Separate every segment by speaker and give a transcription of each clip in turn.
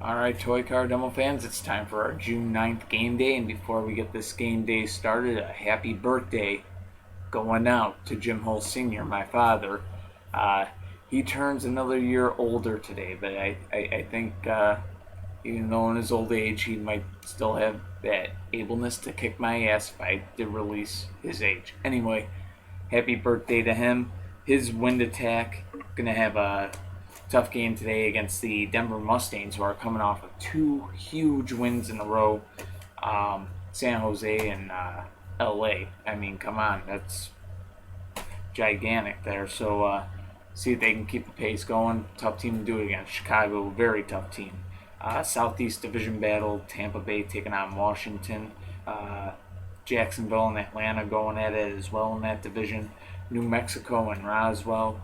Speaker 1: Alright, Toy Car Demo fans, it's time for our June 9th game day, and before we get this game day started, a happy birthday going out to Jim Hull Sr., my father. He turns another year older today, but I think even though in his old age he might still have that ableness to kick my ass if I did release his age. Anyway, happy birthday to him. His wind attack, gonna have a tough game today against the Denver Mustangs, who are coming off of two huge wins in a row. San Jose and LA. I mean, come on, that's gigantic there. So see if they can keep the pace going. Tough team to do it against. Chicago, very tough team. Southeast Division battle, Tampa Bay taking on Washington. Jacksonville and Atlanta going at it as well in that division. New Mexico and Roswell.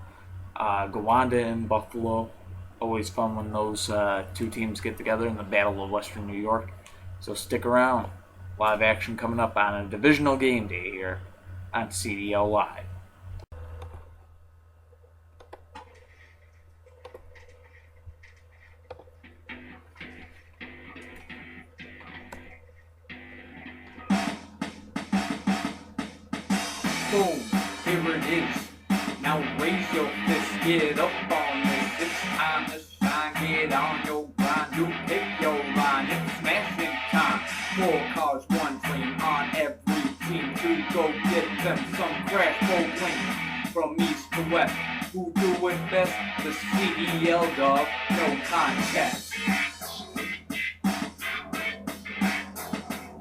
Speaker 1: Gowanda and Buffalo. Always fun when those two teams get together in the Battle of Western New York. So stick around. A lot of action coming up on a divisional game day here on CDL Live.
Speaker 2: Boom, here it is. Now raise your fist, get up on this. It's time to shine, get on your grind. You pick your line, it's smashing time. 4 cars, 1 dream on every team to go get them some crash bowling. From east to west, who do it best? The CDL dog, no contest.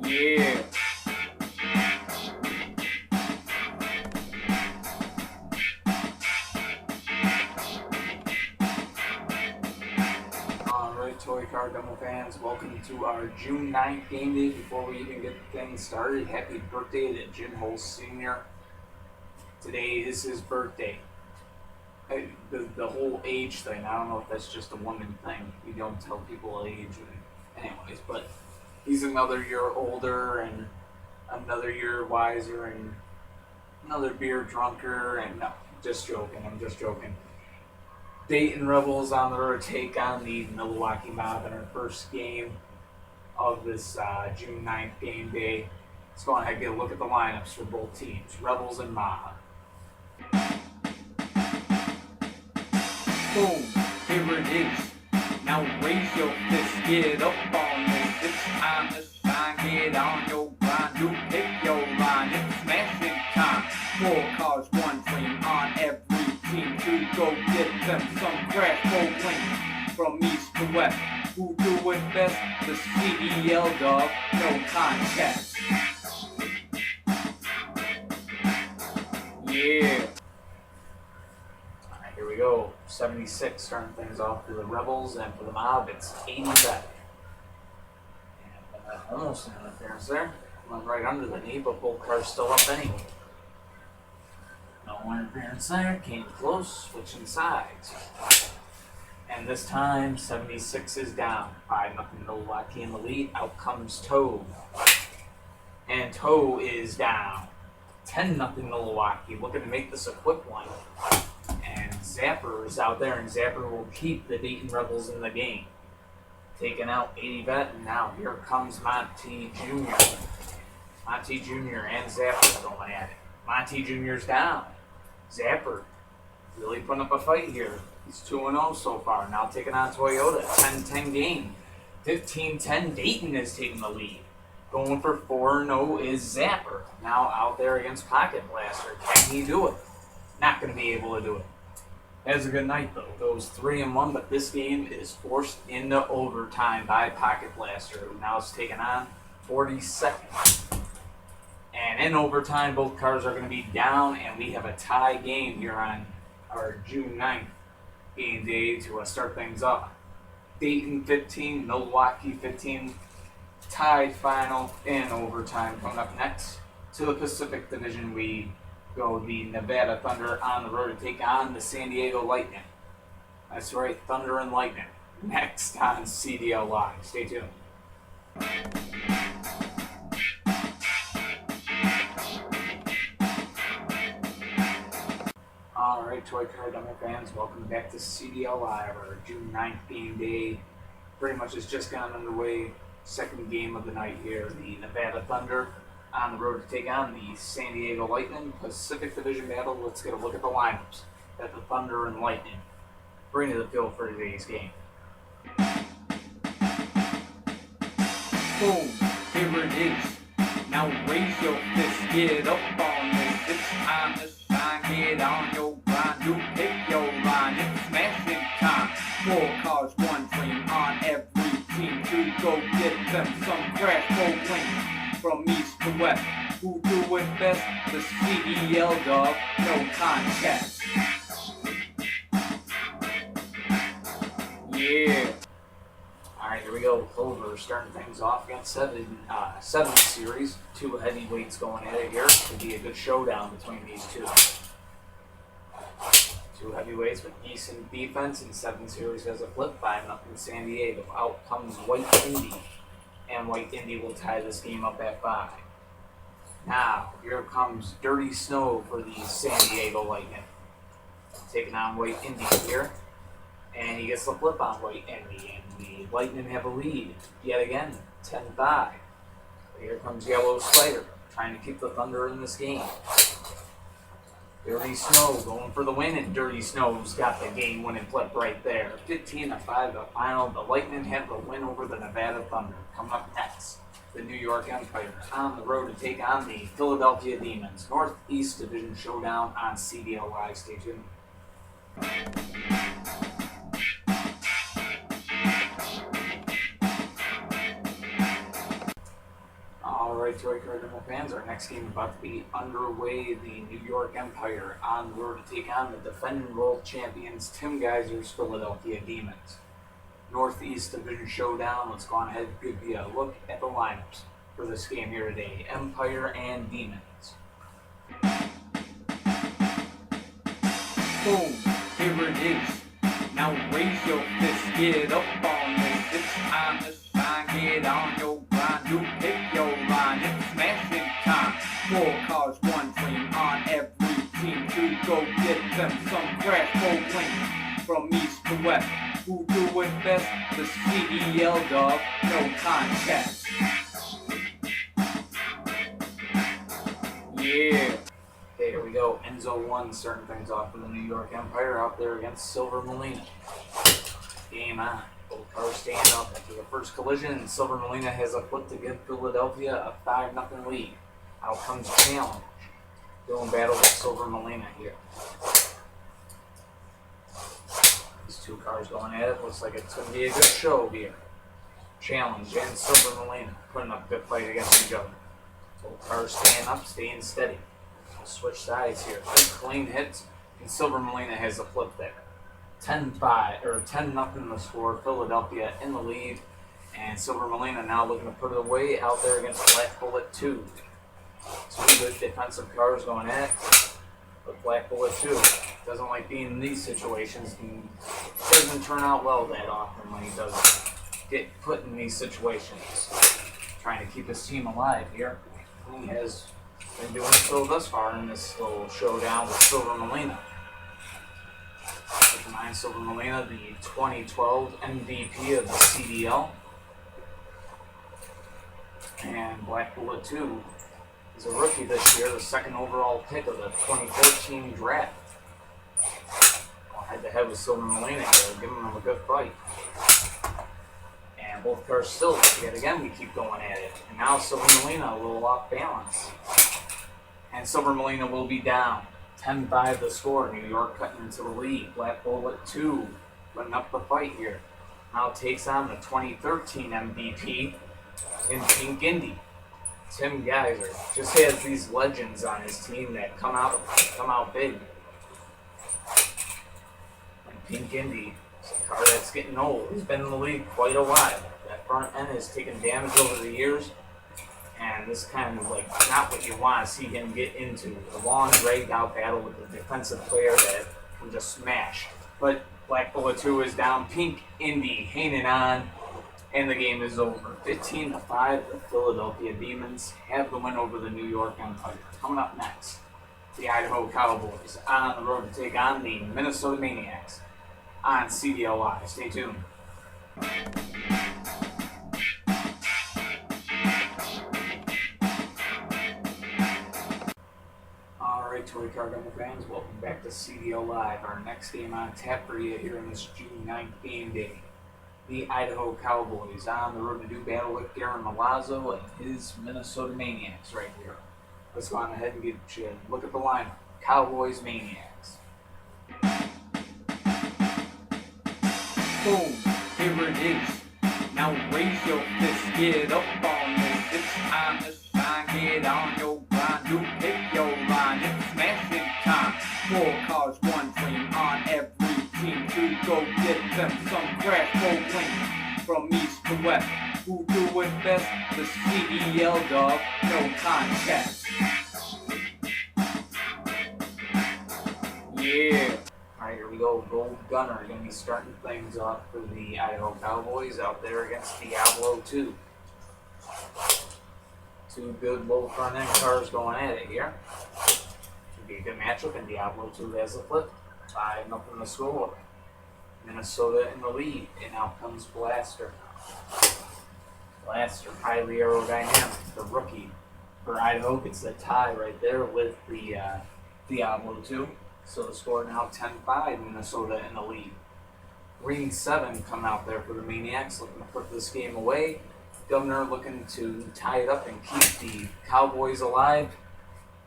Speaker 2: Yeah.
Speaker 1: Toy Car Demo fans, welcome to our June 9th game day. Before we even get things started, happy birthday to Jim Hull Sr. Today is his birthday. The whole age thing, I don't know if that's just a woman thing. We don't tell people age. Anyways, but he's another year older and another year wiser and another beer drunker. And no, just joking. I'm just joking. Dayton Rebels on the road take on the Milwaukee Mob in our first game of this June 9th game day. Let's go ahead and get a look at the lineups for both teams, Rebels and Mob.
Speaker 2: Boom, here it is. Now raise your fist, get up on this. It's time to shine, get on your grind. You pick your line, it's smashing time. 4 cars, 1 dream on every team to go get them some crash bowling. From east to west, who do it best? The CDL dog, no contest. Yeah.
Speaker 1: Alright, here we go. 76 starting things off for the Rebels, and for the Mob, it's 87. And almost an interference there. Went right under the knee, but both cars still up anyway. No interference there, came close, switching sides. And this time, 76 is down. 5-0 Milwaukee in the lead. Out comes Toe. And Toe is down. 10-0 Milwaukee. Looking to make this a quick one. And Zapper is out there, and Zapper will keep the Dayton Rebels in the game. Taking out 80 Vet, and now here comes Monty Jr. Monty Jr. and Zapper going at it. Monty Jr.'s down. Zapper really putting up a fight here. He's 2-0 so far. Now taking on Toyota. 10-10 game. 15-10 Dayton is taking the lead. Going for 4-0 is Zapper. Now out there against Pocket Blaster. Can he do it? Not going to be able to do it. Has a good night though. Goes 3-1, but this game is forced into overtime by Pocket Blaster, who now is taking on 42nd. And in overtime, both cars are going to be down, and we have a tie game here on our June 9th game day to start things off. Dayton 15, Milwaukee 15, tied final in overtime. Coming up next to the Pacific Division, we go the Nevada Thunder on the road to take on the San Diego Lightning. That's right, Thunder and Lightning. Next on CDL Live. Stay tuned. Alright, Toy Car Demo fans, welcome back to CDL Live, our June 9th game day pretty much has just gotten underway. Second game of the night here. The Nevada Thunder on the road to take on the San Diego Lightning. Pacific Division battle. Let's get a look at the lineups that the Thunder and Lightning bring to the field for today's game.
Speaker 2: Boom, here it is. Now raise your fist, get up on this. It's time to shine, get on your grind. You pick your line, it's smashing time. 4 cars, 1 dream on every team to go get them some crash bowling. From east to west, who do it best? The CDL dog, no contest. Yeah.
Speaker 1: Alright, here we go. Clover starting things off against 7 series. 2 heavyweights going at it here. Could be a good showdown between these two. 2 heavyweights with decent defense, and 7 series has a flip 5-0 San Diego. Out comes White Indy, and White Indy will tie this game up at 5. Now, here comes Dirty Snow for the San Diego Lightning. Taking on White Indy here. And he gets the flip on White Indy, and the Lightning have a lead yet again, 10-5. Here comes Yellow Spider, trying to keep the Thunder in this game. Dirty Snow going for the win, and Dirty Snow's got the game-winning flip right there. 15-5 the final. The Lightning have the win over the Nevada Thunder. Coming up next, the New York Empire on the road to take on the Philadelphia Demons. Northeast Division showdown on CDL Live. Stay tuned. Alright, Toy Cardinal fans, our next game about to be underway. The New York Empire on the road to take on the defending world champions, Tim Geiser's Philadelphia Demons. Northeast Division showdown. Let's go on ahead and give you a look at the lineups for this game here today. Empire and Demons.
Speaker 2: Boom, here it is. Now raise your fist, get up on this. It's time to shine, get on your grind. You pick your line, it's smashing time. 4 cars, 1 dream on every team to go get them some crash bowling. From east to west, who do it best? The CDL dog, no contest. Yeah.
Speaker 1: Okay, here we go. Enzo 1 starting things off for the New York Empire out there against Silver Molina. Game on. Both cars stand up after the first collision, and Silver Molina has a flip to give Philadelphia a 5-0 lead. Out comes Challenge. Doing battle with Silver Molina here. These 2 cars going at it. Looks like it's going to be a good show here. Challenge and Silver Molina putting up a good fight against each other. Both cars staying up, staying steady. We'll switch sides here. 2 clean hits, and Silver Molina has a flip there. 10-5 or 10-0 the score. Philadelphia in the lead, and Silver Molina now looking to put it away out there against Black Bullet 2. 2 good defensive cars going at it, but Black Bullet 2 doesn't like being in these situations and doesn't turn out well that often when he does get put in these situations. Trying to keep his team alive here. He has been doing so thus far in this little showdown with Silver Molina. Keep in mind, Silver Molina, the 2012 MVP of the CDL. And Black Bullet 2 is a rookie this year, the 2nd overall pick of the 2014 draft. Head to head with Silver Molina here, giving him a good fight. And both cars still, yet again, we keep going at it. And now Silver Molina a little off balance. And Silver Molina will be down. 10-5 the score. New York cutting into the lead. Black Bullet 2 putting up the fight here. Now takes on the 2013 MVP in Pink Indy. Tim Geiser just has these legends on his team that come out big. And Pink Indy is a car that's getting old. He's been in the league quite a while. That front end has taken damage over the years. And this is kind of like not what you want to see him get into. A long, dragged out battle with a defensive player that can just smash. But Black Bullet 2 is down. Pink Indy hanging on. And the game is over. 15-5, the Philadelphia Demons have the win over the New York Empire. Coming up next, the Idaho Cowboys on the road to take on the Minnesota Maniacs on CDL Live. Stay tuned. Cardinal fans, welcome back to CDO Live. Our next game on tap for you here in this June 9th game day. The Idaho Cowboys on the road to do battle with Garen Malazzo and his Minnesota Maniacs right here. Let's go on ahead and get you a look at the lineup. Cowboys, Maniacs.
Speaker 2: Boom, here it is. Now raise your fist, get up on this. It's time to shine, get on your grind. You pick your line, it's smashing time. 4 cars, 1 dream on every team to go get them some crash full win. From east to west, who do it best? The CDL dog, no contest. Yeah.
Speaker 1: Alright, here we go. Gold Gunner going to be starting things off for the Idaho Cowboys out there against Diablo 2. Two good low front end cars going at it here. Should be a good matchup, and Diablo 2 has the flip. 5-0 the score. Minnesota in the lead, and out comes Blaster. Blaster, highly aerodynamic. The rookie for Idaho gets the tie right there with the Diablo 2. So the score now 10-5, Minnesota in the lead. Green 7 come out there for the Maniacs, looking to put this game away. Governor looking to tie it up and keep the Cowboys alive.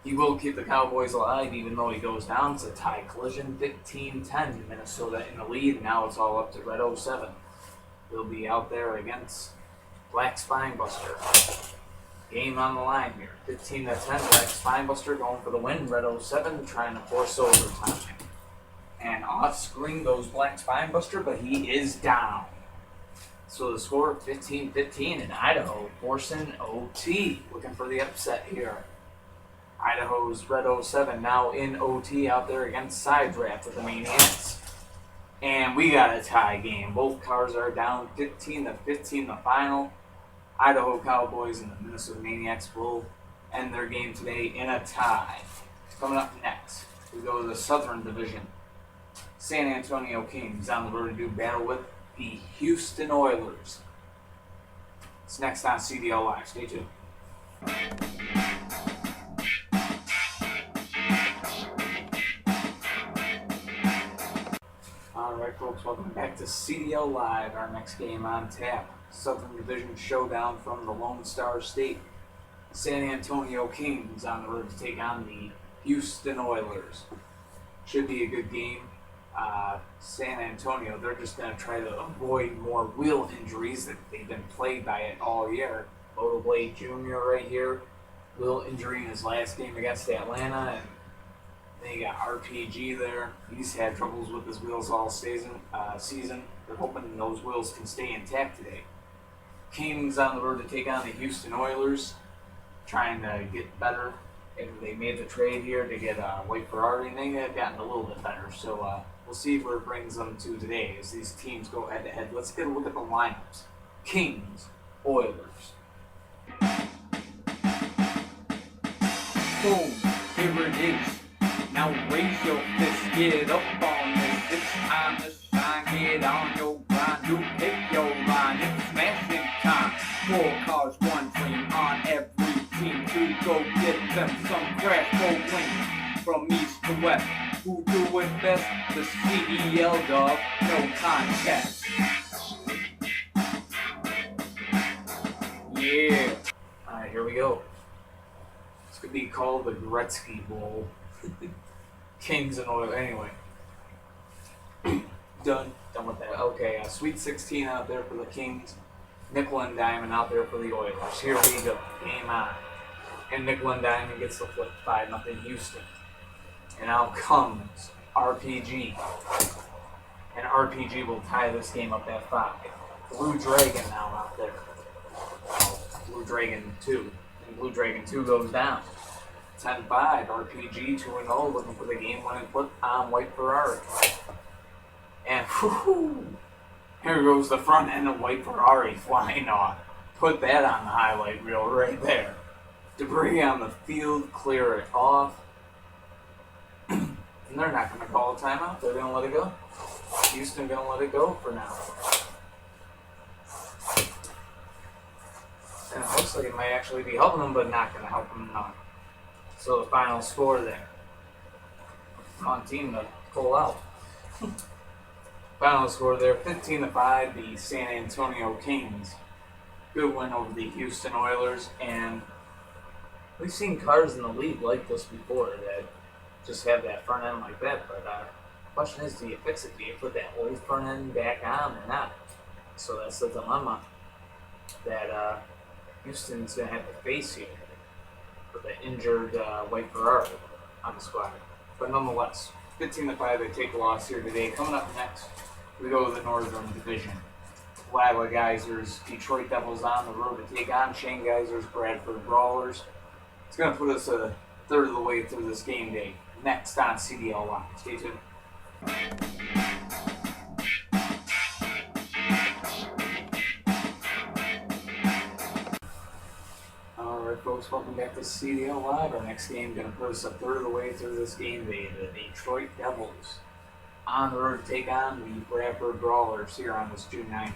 Speaker 1: He will keep the Cowboys alive even though he goes down. It's a tie collision, 15-10, Minnesota in the lead. Now it's all up to Red 07. He'll be out there against Black Spinebuster. Game on the line here. 15-10, Black Spinebuster going for the win. Red 07 trying to force overtime. And off screen goes Black Spinebuster, but he is down. So the score 15-15 in Idaho, forcing OT. Looking for the upset here. Idaho's Red 07 now in OT out there against Side Draft with the Maniacs. And we got a tie game. Both cars are down 15-15 the final. Idaho Cowboys and the Minnesota Maniacs will end their game today in a tie. Coming up next, we go to the Southern Division. San Antonio Kings on the road to do battle with the Houston Oilers. It's next on CDL Live. Stay tuned. Alright folks, welcome back to CDL Live. Our next game on tap. Southern Division showdown from the Lone Star State. San Antonio Kings on the road to take on the Houston Oilers. Should be a good game. San Antonio, they're just going to try to avoid more wheel injuries that they've been plagued by it all year. Loto Blade Jr. right here, wheel injury in his last game against Atlanta, and then you got RPG there. He's had troubles with his wheels all season. They're hoping those wheels can stay intact today. Kings on the road to take on the Houston Oilers, trying to get better. And they made the trade here to get White Ferrari, and they have gotten a little bit better. So we'll see where it brings them to today as these teams go head to head. Let's get a look at the lineups. Kings, Oilers.
Speaker 2: Boom, here it is. Now raise your fist, get up on this. It's time to shine, get on your grind. You pick your line, it's smashing time. 4 cars, 1 dream on every team to go get them some crash full win. From east to west, who do it best? The CDL dog, no contest. Yeah.
Speaker 1: Alright, here we go. This could be called the Gretzky Bowl. Kings and Oilers. Anyway. Done with that. Okay, Sweet 16 out there for the Kings. Nickel and Diamond out there for the Oilers. Here we go. Game on. And Nickel and Diamond gets the flip 5-0 Houston. And out comes RPG. And RPG will tie this game up at 5. Blue Dragon now out there. Blue Dragon 2. And Blue Dragon 2 goes down. 10-5. RPG 2-0 looking for the game-winning flip on White Ferrari. And whoo-hoo! Here goes the front end of White Ferrari flying off. Put that on the highlight reel right there. Debris on the field, clear it off. And they're not going to call a timeout. They're going to let it go. Houston going to let it go for now. And it looks like it might actually be helping them, but not going to help them none. So the final score there. fun team to pull out. Final score there, 15-5, the San Antonio Kings. Good win over the Houston Oilers, and we've seen cars in the league like this before that just have that front end like that, but the question is, do you fix it? Do you put that old front end back on or not? So that's the dilemma that Houston's going to have to face here with the injured White Ferrari on the squad. But nonetheless, 15-5, they take a loss here today. Coming up next, we go to the Northern Division. Iowa Geysers, Detroit Devils on the road to take on Shane Geysers, Bradford Brawlers. It's going to put us a third of the way through this game day. Next on CDL Live. Stay tuned. Alright folks, welcome back to CDL Live. Our next game going to put us a third of the way through this game day. The Detroit Devils on the road to take on the Bradford Brawlers here on this June 9th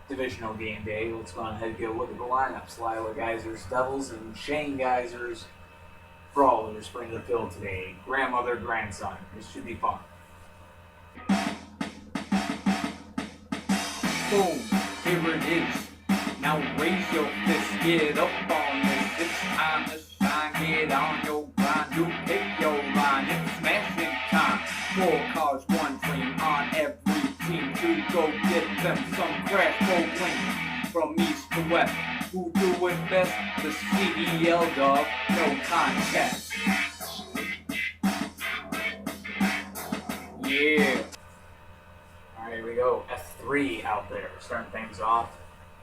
Speaker 1: Divisional Game Day. Let's go ahead and get a look at the lineups. Iowa Geysers Devils and Shane Geysers Brawlers bring to the field today. Grandmother, grandson. This should be fun.
Speaker 2: Boom, here it is. Now raise your fist, get up on this. It's time to shine, get on your grind. You pick your line, it's smashing time. 4 cars, 1 dream on every team to go get them some crash go win. From east to west, who do it best? The CDL dog, no contest. Yeah.
Speaker 1: Alright, here we go. F3 out there. Starting things off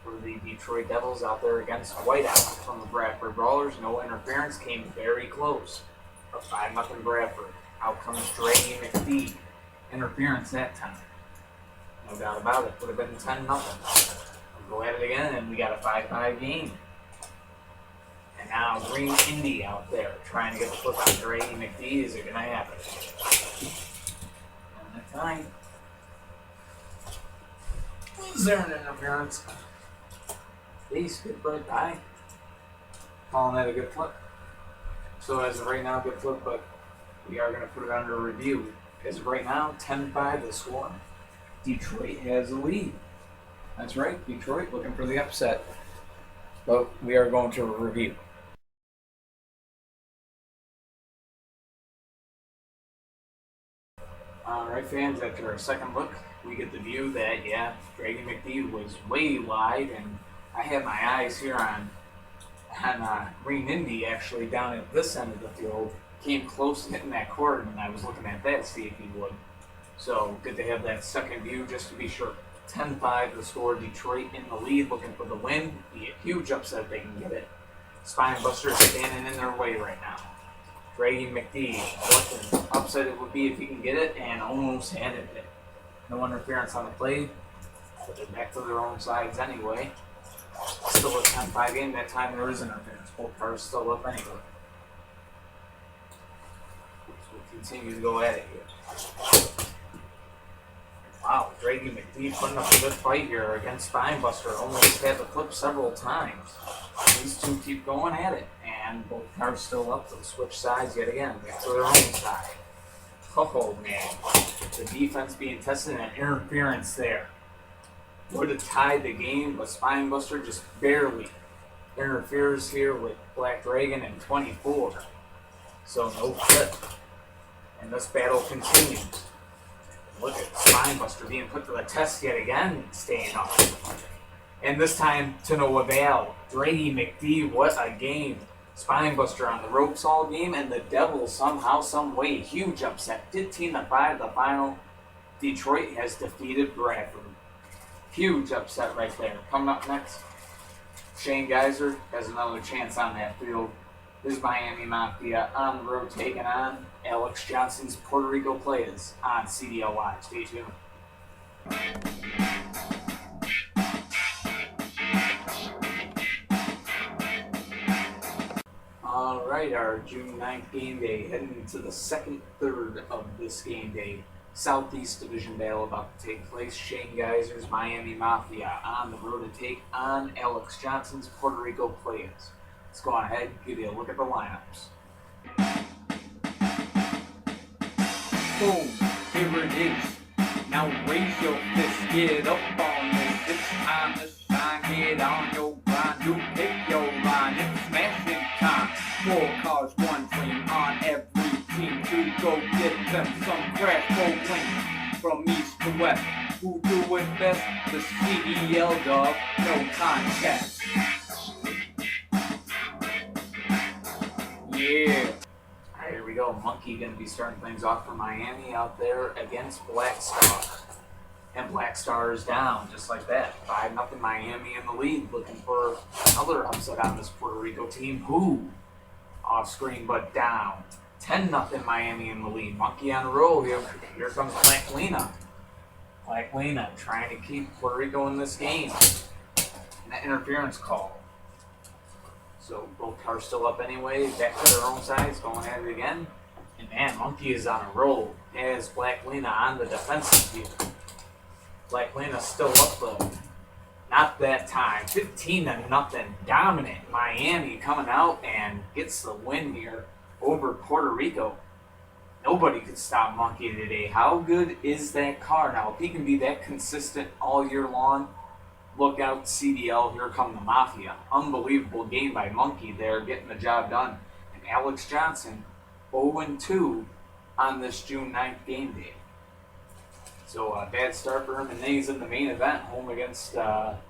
Speaker 1: for the Detroit Devils out there against Whiteout from the Bradford Brawlers. No interference, came very close. A 5-0 Bradford. Out comes Draggy McPhee. Interference that time. No doubt about it. Would have been 10-0. We'll go at it again, and we got a 5-5 game. And now Green Indy out there trying to get the flip on Draggy McPhee. Is it going to happen? And that time. Was there an interference? Please, good play, bye. Calling that a good flip. So as of right now, good flip, but we are going to put it under review. As of right now, 10-5 the score. Detroit has a lead. That's right, Detroit looking for the upset. But we are going to review. Alright fans, after our second look, we get the view that, yeah, Draggy McPhee was way wide, and I had my eyes here on Green Indy actually down at this end of the field. Came close to hitting that cord, and I was looking at that to see if he would. So good to have that second view just to be sure. 10-5 the score. Detroit in the lead, looking for the win. Be a huge upset if they can get it. Spinebusters standing in their way right now. Draggy McPhee, what an upset it would be if he can get it, and almost handed it. No interference on the play. But they're back to their own sides anyway. Still a 10-5 game. That time there is interference. Both cars still up anyway. Continue to go at it here. Wow, Draggy McPhee putting up a good fight here against Spinebuster. Almost had the flip several times. These two keep going at it, and both cars still up. They'll switch sides yet again, back to their own side. Oh man, the defense being tested and interference there. Would have tied the game, but Spinebuster just barely interferes here with Black Dragon in 24. So no flip. And this battle continues. Look at Spinebuster being put to the test yet again, staying up. And this time to no avail. Draggy McPhee, what a game. Spinebuster on the ropes all game, and the Devils somehow, some way, huge upset. 15-5 the final. Detroit has defeated Bradford. Huge upset right there. Coming up next, Shane Geyser has another chance on that field. This Miami Mafia on the road taking on Alex Johnson's Puerto Rico Playas on CDL Live. Stay tuned. Alright, our June 9th game day, heading into the second third of this game day. Southeast Division battle about to take place. Shane Geyser's Miami Mafia on the road to take on Alex Johnson's Puerto Rico Playas. Let's go on ahead and give you a look at the lineups.
Speaker 2: Boom, here it is. Now raise your fist, get up on this. It's time to shine, get on your grind. You pick your line, it's smashing time. 4 cars, 1 dream on every team to go get them some crash bowling. From east to west, who do it best? The CDL dog, no contest. Yeah.
Speaker 1: Alright, here we go. Monkey going to be starting things off for Miami out there against Black Star. And Black Star is down, just like that. 5-0 Miami in the lead, looking for another upset on this Puerto Rico team. Who? Off screen, but down. 10-0 Miami in the lead. Monkey on the roll here. Here comes Black Lena. Black Lena trying to keep Puerto Rico in this game. And that interference call. So both cars still up anyway. Back to their own sides, going at it again. And man, Monkey is on a roll. Has Black Lena on the defensive here. Black Lena still up though. Not that time. 15-0. Dominant Miami coming out and gets the win here over Puerto Rico. Nobody could stop Monkey today. How good is that car? Now, if he can be that consistent all year long, look out CDL. Here come the Mafia. Unbelievable game by Monkey there, getting the job done. And Alex Johnson, 0-2 on this June 9th game day. So a bad start for him, and then he's in the main event, home against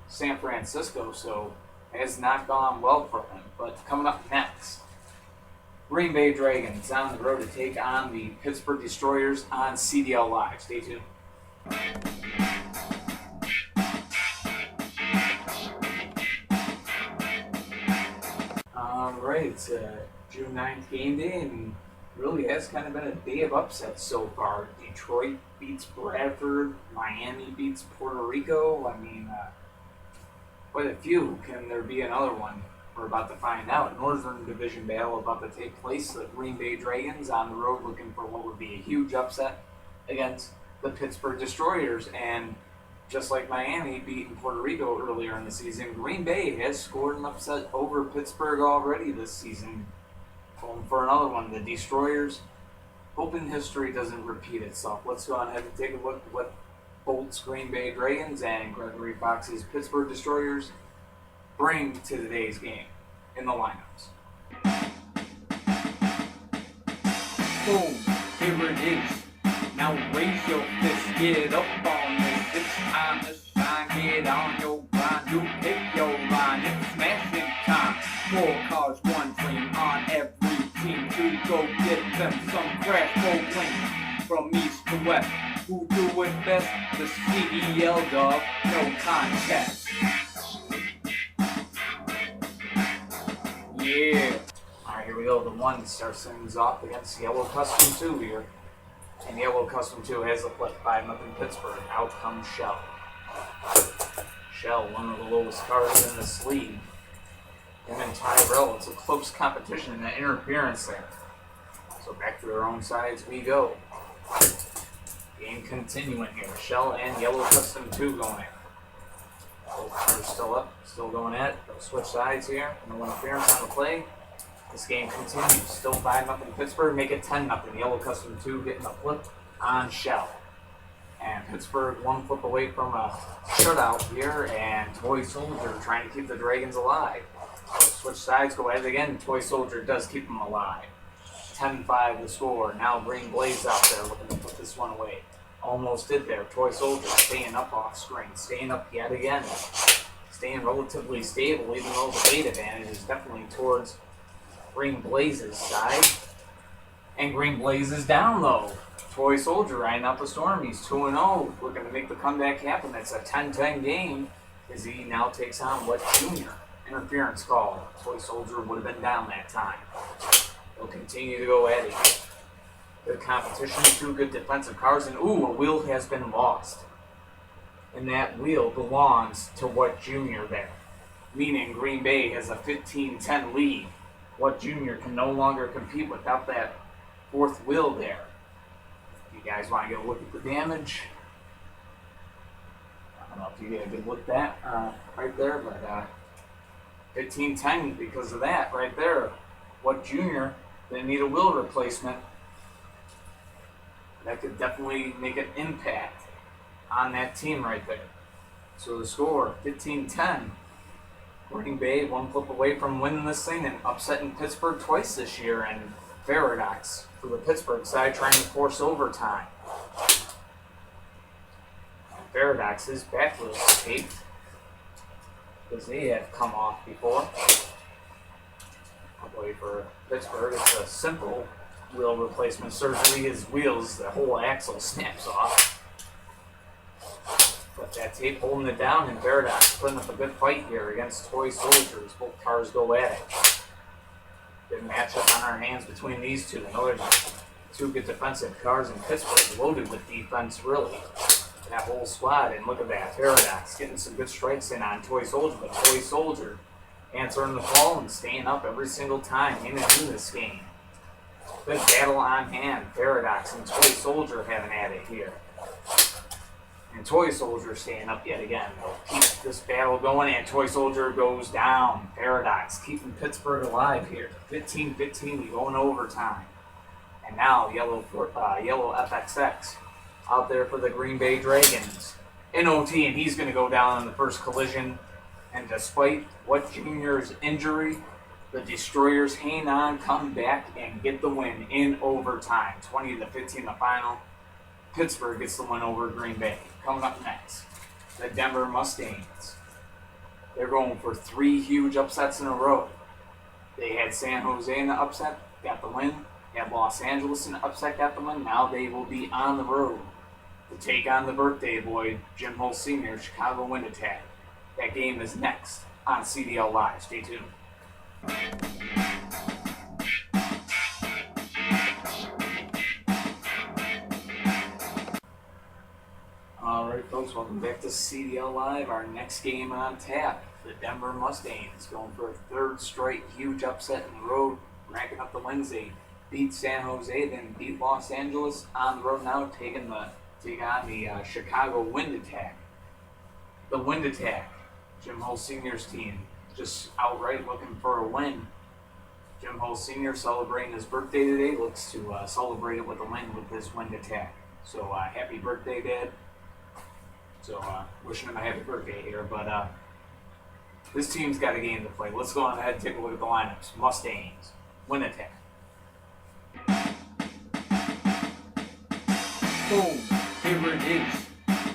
Speaker 1: San Francisco, so it has not gone well for him. But coming up next, Green Bay Dragons on the road to take on the Pittsburgh Destroyers on CDL Live. Stay tuned. Alright, it's June 9th game day, and really has kind of been a day of upsets so far. Detroit beats Bradford, Miami beats Puerto Rico. I mean, quite a few. Can there be another one? We're about to find out. Northern Division battle about to take place. The Green Bay Dragons on the road looking for what would be a huge upset against the Pittsburgh Destroyers. And just like Miami beating Puerto Rico earlier in the season, Green Bay has scored an upset over Pittsburgh already this season. Going for another one. The Destroyers, hoping history doesn't repeat itself. Let's go ahead and take a look at what Bolt's Green Bay Dragons and Gregory Fox's Pittsburgh Destroyers bring to today's game in the lineups.
Speaker 2: Boom, here it is. Now raise your fist, get up on this. It's time to shine, get on your grind. You pick your line, it's smashing time. 4 cars, 1 dream on every team to go get them some crash bowling. From east to west, who do it best? The CDL dog, no contest. Yeah.
Speaker 1: Alright, here we go. The 1 starts things off against Yellow Custom 2 here. And Yellow Custom 2 has a flip 5-0 Pittsburgh. Out comes Shell. Shell, one of the lowest cars in this league. Him and Tyrell, it's a close competition and an interference there. So back to their own sides we go. Game continuing here. Shell and Yellow Custom 2 going at. Both cars still up, still going at it. They'll switch sides here. No interference on the play. This game continues. Still 5-0 Pittsburgh. Make it 10-0. Yellow Custom 2 getting a flip on Shell. And Pittsburgh 1 flip away from a shutout here. And Toy Soldier trying to keep the Dragons alive. Switch sides, go at it again. Toy Soldier does keep them alive. 10-5 the score. Now Green Blaze out there looking to put this one away. Almost did there. Toy Soldier staying up off screen. Staying up yet again. Staying relatively stable, even though the weight advantage is definitely towards Green Blaze's side. And Green Blaze is down though. Toy Soldier riding out the storm. He's 2-0. Looking to make the comeback happen. It's a 10-10 game as he now takes on Wet Jr. Interference call. Toy Soldier would have been down that time. They'll continue to go at it. Good competition, 2 good defensive cars, and ooh, a wheel has been lost. And that wheel belongs to What Jr. there. Meaning Green Bay has a 15-10 lead. What Jr. can no longer compete without that 4th wheel there. If you guys want to get a look at the damage, I don't know if you get a good look at that right there, but 15-10 because of that right there. What Jr. didn't need a wheel replacement. that could definitely make an impact on that team right there. So the score, 15-10. Green Bay one flip away from winning this thing and upsetting Pittsburgh twice this year, and Paradox for the Pittsburgh side trying to force overtime. Paradox, his back was taped because they have come off before. Probably for Pittsburgh, it's a simple wheel replacement surgery. His wheels, the whole axle snaps off. But that tape holding it down, and Paradox putting up a good fight here against Toy Soldiers. Both cars go at it. Good matchup on our hands between these two. Another two good defensive cars in Pittsburgh, loaded with defense, really. That whole squad, and look at that. Paradox getting some good strikes in on Toy Soldier, but Toy Soldier answering the call and staying up every single time in this game. Good battle on hand. Paradox and Toy Soldier having at it here. And Toy Soldier staying up yet again. They'll keep this battle going, and Toy Soldier goes down. Paradox keeping Pittsburgh alive here. 15-15, we go in overtime. And now Yellow FXX out there for the Green Bay Dragons in OT, and he's going to go down in the first collision. And despite what Junior's injury, the Destroyers hang on, come back, and get the win in overtime. 20-15 the final. Pittsburgh gets the win over Green Bay. Coming up next, the Denver Mustangs. They're going for 3 huge upsets in a row. They had San Jose in the upset, got the win. They had Los Angeles in the upset, got the win. Now they will be on the road to take on the birthday boy, Jim Hull Sr., Chicago Wind Attack. That game is next on CDL Live. Stay tuned. Alright folks, welcome back to CDL Live. Our next game on tap, the Denver Mustangs going for a 3rd straight huge upset in the road, racking up the wins. They beat San Jose, then beat Los Angeles on the road now, take on the Chicago Wind Attack. The Wind Attack, Jim Hull Sr.'s team, just outright looking for a win. Jim Hull Sr. celebrating his birthday today, looks to celebrate it with a win with this Wind Attack. So happy birthday, Dad. So wishing him a happy birthday here, but this team's got a game to play. Let's go on ahead and take a look at the lineups. Mustangs, Wind Attack.
Speaker 2: Boom, here it is.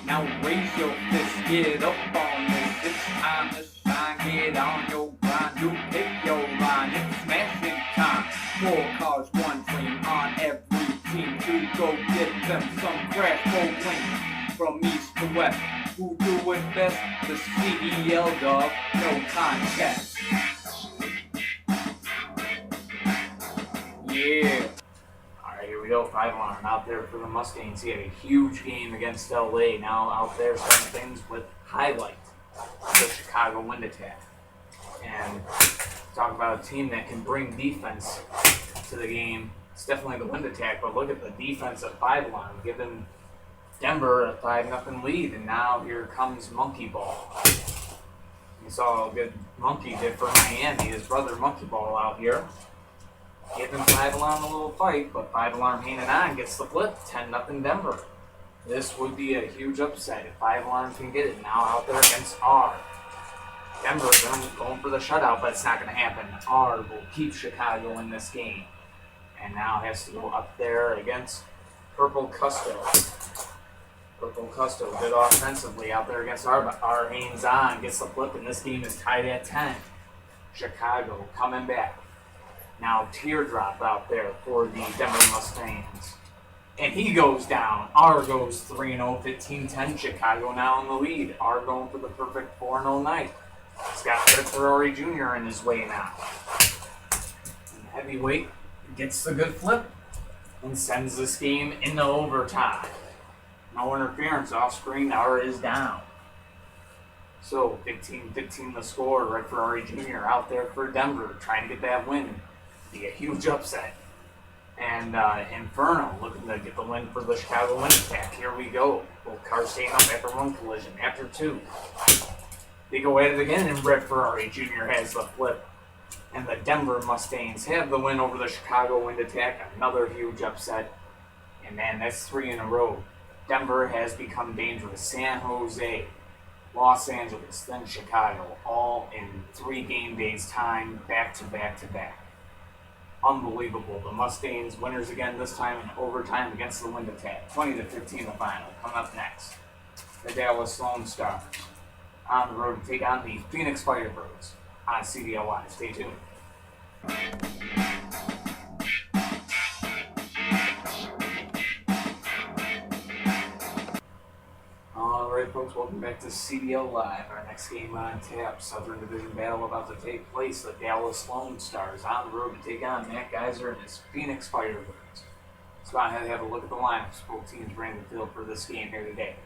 Speaker 2: Now raise your fist, get up on this. It's time to shine, get on your grind. You pick your line, it's smashing time. 4 cars, 1 dream on every team to go get them some crash for wins. From east to west, who do it best? The CDL dog, no contest. Yeah.
Speaker 1: Alright, here we go. 5-1 out there for the Mustangs. He had a huge game against LA. Now out there starting things with highlight, the Chicago Wind Attack. And talk about a team that can bring defense to the game. It's definitely the Wind Attack, but look at the defense at 5-1, giving Denver a 5-0 lead, and now here comes Monkey Ball. You saw how good Monkey did for Miami. His brother Monkey Ball out here. Giving 5-Alarm a little fight, but 5-Alarm hanging on, gets the flip, 10-0 Denver. This would be a huge upset if 5-Alarm can get it. Now out there against R. Denver going for the shutout, but it's not going to happen. R will keep Chicago in this game. And now has to go up there against Purple Custo. Purple Custo, good offensively out there against R, but R hangs on, gets the flip, and this game is tied at 10. Chicago coming back. Now Teardrop out there for the Denver Mustangs. And he goes down. R goes 3-0, 15-10. Chicago now in the lead. R going for the perfect 4-0 night. He's got Fred Ferrari Jr. in his way now. And heavyweight gets the good flip and sends this game into overtime. No interference off screen. R is down. So 15-15 the score. Red Ferrari Jr. out there for Denver trying to get that win. Be a huge upset. And Inferno looking to get the win for the Chicago Wind Attack. Here we go. Both cars staying up after 1 collision. After 2. They go at it again, and Red Ferrari Jr. has the flip. And the Denver Mustangs have the win over the Chicago Wind Attack. Another huge upset. And man, that's 3 in a row. Denver has become dangerous. San Jose, Los Angeles, then Chicago, all in 3 game days time, back to back to back. Unbelievable. The Mustangs winners again, this time in overtime against the Wind Attack. 20-15 the final. Coming up next, the Dallas Lone Stars on the road to take on the Phoenix Firebirds on CDL Live. Stay tuned. Alright folks, welcome back to CDL Live. Our next game on tap, Southern Division battle about to take place. The Dallas Lone Stars on the road to take on Matt Geiser and his Phoenix Firebirds. Let's go ahead and have a look at the lineups. Both teams bring the field for this game here today.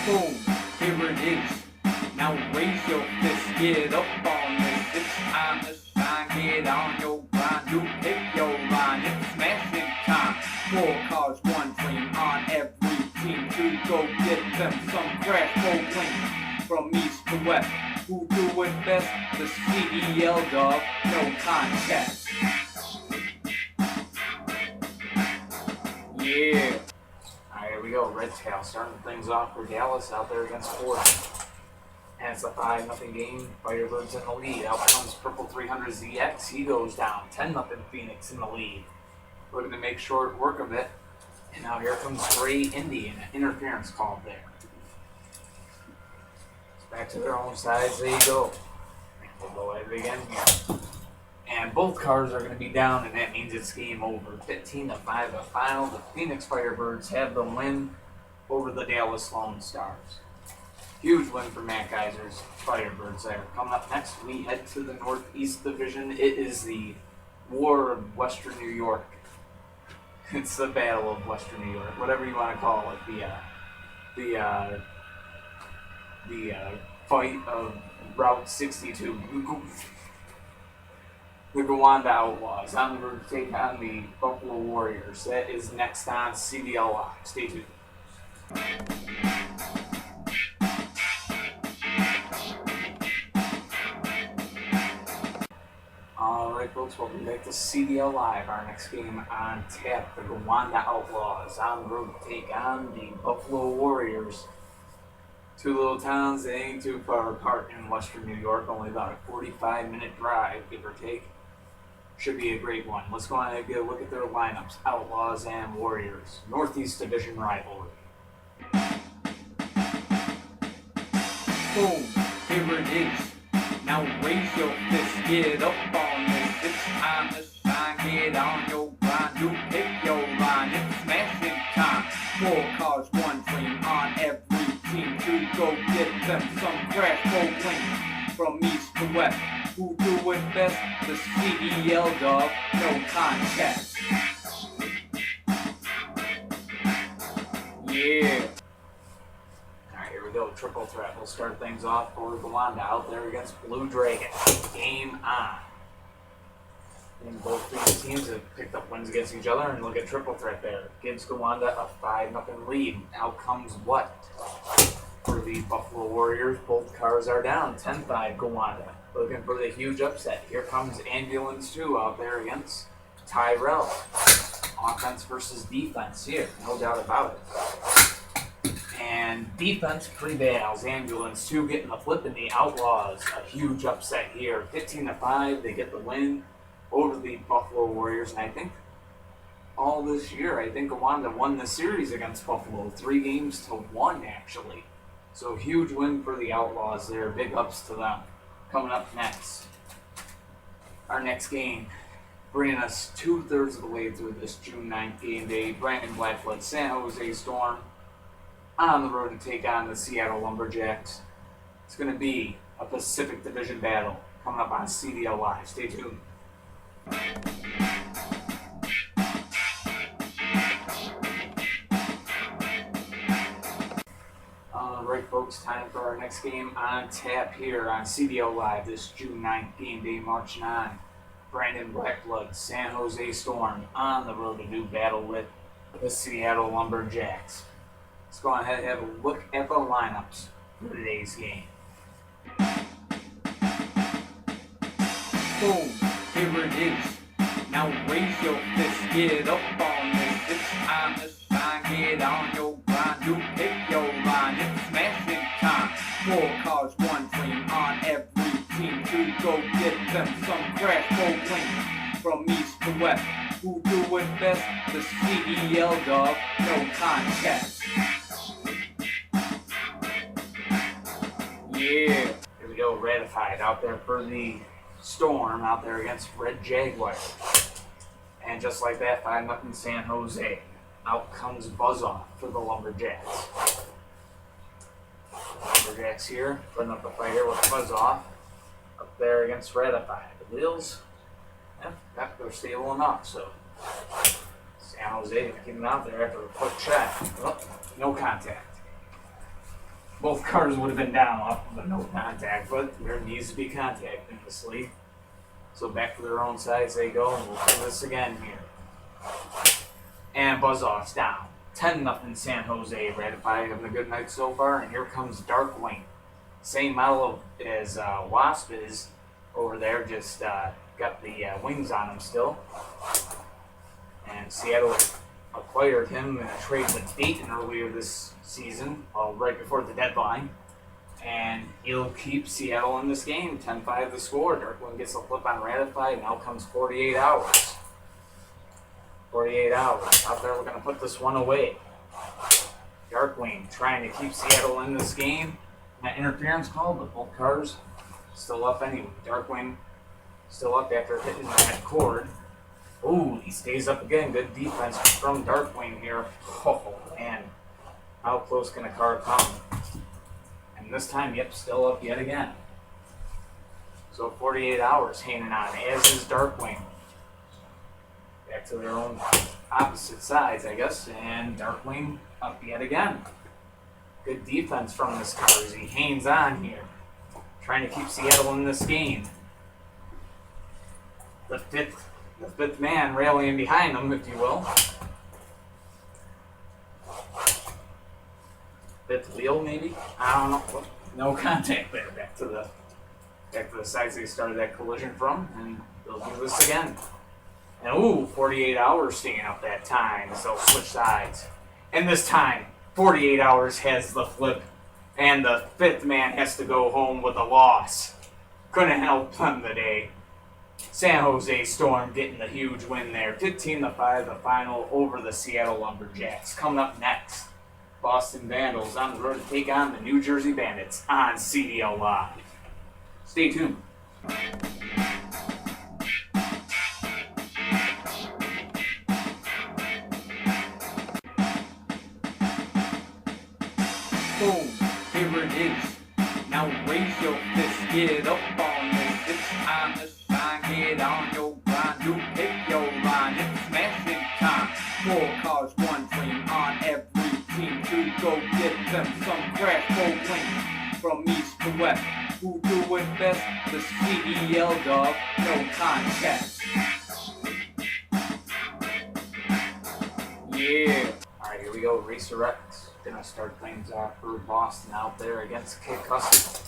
Speaker 2: Boom, here it is. Now raise your fist, get up on this. It's time to shine, get on your grind. You pick your line, it's smashing time. 4 cars, 1 dream on every team to go get them some crash bowling. From east to west, who do it best? The CDL dog, no contest. Yeah.
Speaker 1: Alright, here we go. Red Tail starting things off for Dallas out there against Puerto. And it's a 5-0 game. Firebirds in the lead. Out comes Purple 300 ZX. He goes down. 10-0 Phoenix in the lead. Looking to make short work of it. And now here comes Gray Indy and an interference called there. Back to their own sides they go. We'll go at it again here. And both cars are going to be down, and that means it's game over. 15-5 the final. The Phoenix Firebirds have the win over the Dallas Lone Stars. Huge win for Matt Geiser's Firebirds there. Coming up next, we head to the Northeast Division. It is the War of Western New York. It's the Battle of Western New York, whatever you want to call it. The fight of Route 62. The Gowanda Outlaws on the road to take on the Buffalo Warriors. That is next on CDL Live. Stay tuned. Alright folks, welcome back to CDL Live. Our next game on tap, the Gowanda Outlaws on the road to take on the Buffalo Warriors. 2 little towns, they ain't too far apart in Western New York, only about a 45-minute drive, give or take. Should be a great one. Let's go ahead and get a look at their lineups. Outlaws and Warriors. Northeast Division rivalry.
Speaker 2: Boom, here it is. Now raise your fist, get up on this. It's time to shine, get on your grind. You pick your line, it's smashing time. 4 cars, 1 dream on every team to go get them some crash bowling. From east to west, who do it best? The CDL dog, no contest. Yeah.
Speaker 1: Alright, here we go. Triple threat. We'll start things off for Gowanda out there against Blue Dragon. Game on. And both these teams have picked up wins against each other, and look at triple threat there. Gives Gowanda a 5-0 lead. Out comes what? For the Buffalo Warriors, both cars are down. 10-5 Gowanda. Looking for the huge upset. Here comes Ambulance 2 out there against Tyrell. Offense versus defense here, no doubt about it. And defense prevails. Ambulance 2 getting the flip, and the Outlaws a huge upset here. 15-5, they get the win over the Buffalo Warriors. And I think all this year, I think Gowanda won the series against Buffalo. 3-1 actually. So huge win for the Outlaws there. Big ups to them. Coming up next, our next game, bringing us 2/3 of the way through this June 9th game day. Brandon Blackfoot, San Jose Storm on the road to take on the Seattle Lumberjacks. It's going to be a Pacific Division battle coming up on CDL Live. Stay tuned. Alright folks, time for our next game on tap here on CDL Live this June 9th game day, March 9. Brandon Blackblood, San Jose Storm on the road to do battle with the Seattle Lumberjacks. Let's go ahead and have a look at the lineups for today's game.
Speaker 2: Boom, here it is. Now raise your fist, get up on this. It's time to shine, get on your grind. You pick your line, it's smashing time. 4 cars, 1 dream on every team to go get them some crash bowling. From east to west, who do it best? The CDL dog, no contest. Yeah.
Speaker 1: Here we go, ratified out there for the Storm, out there against Red Jaguars. And just like that, 5-0 San Jose. Out comes Buzz off for the Lumberjacks. Lumberjacks here, putting up a fight here with Buzz off. Up there against Ratified. The Wheels, they're stable enough, so San Jose gonna keep them out there after a quick check. Oh, no contact. Both cars would have been down off of the no contact, but there needs to be contact in this league. So back to their own sides they go, and we'll do this again here. And Buzz off's down. 10-0 San Jose. Ratified having a good night so far, and here comes Darkwing. Same model as Wasp is over there, just got the wings on him still. And Seattle acquired him in a trade with Dayton earlier this season, right before the deadline. And he'll keep Seattle in this game. 10-5 the score. Darkwing gets a flip on Ratified. Now comes 48 hours. 48 hours. Out there, we're going to put this one away. Darkwing trying to keep Seattle in this game. That interference call, but both cars still up anyway. Darkwing still up after hitting that cord. Ooh, he stays up again. Good defense from Darkwing here. Oh, man. How close can a car come? And this time, yep, still up yet again. So 48 hours hanging on, as is Darkwing. Back to their own opposite sides, I guess. And Darkwing up yet again. Good defense from this car as he hangs on here. Trying to keep Seattle in this game. The fifth man rallying behind them, if you will. Fifth wheel, maybe? I don't know. No contact there. Back to the sides they started that collision from, and they'll do this again. And ooh, 48 hours staying up that time, so they'll switch sides. And this time, 48 hours has the flip, and the fifth man has to go home with a loss. Couldn't help them today. San Jose Storm getting the huge win there. 15-5, the final over the Seattle Lumberjacks. Coming up next, Boston Vandals on the road to take on the New Jersey Bandits on CDL Live. Stay tuned.
Speaker 2: Boom, here it is. Now raise your fist, get up on this. It's time to shine, get on your grind. You pick your line, it's smashing time. 4 cars, 1 dream on every team to go get them some crash bowling. From east to west, who do it best? The CDL dog, no contest. Yeah.
Speaker 1: Alright, here we go. Resurrect. Gonna start things off for Boston out there against Kid Custom.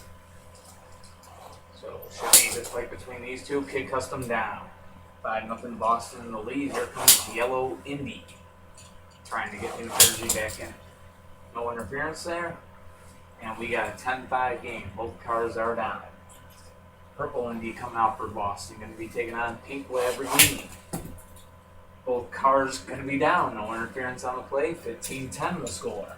Speaker 1: So should be a good fight between these two. Kid Custom down. 5-0 Boston in the lead. Here comes Yellow Indy. Trying to get New Jersey back in. No interference there. And we got a 10-5 game. Both cars are down. Purple Indy coming out for Boston. Going to be taking on Pink Lamborghini. Both cars going to be down. No interference on the play. 15-10 the score.